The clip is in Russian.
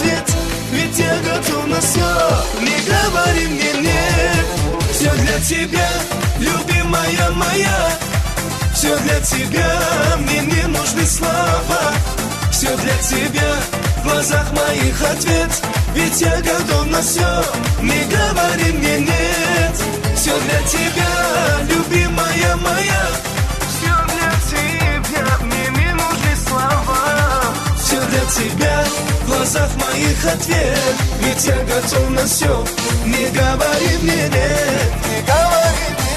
ответ, ведь я готов на все. Не говори мне нет, все для тебя, любимая моя. Все для тебя, мне не нужны слова. Все для тебя, в глазах моих ответ, ведь я готов на все. Не говори мне нет, все для тебя, любимая моя. Все для тебя, мне не нужны слова. Все для тебя, в глазах моих ответ, ведь я готов на все. Не говори мне нет, не говори мне.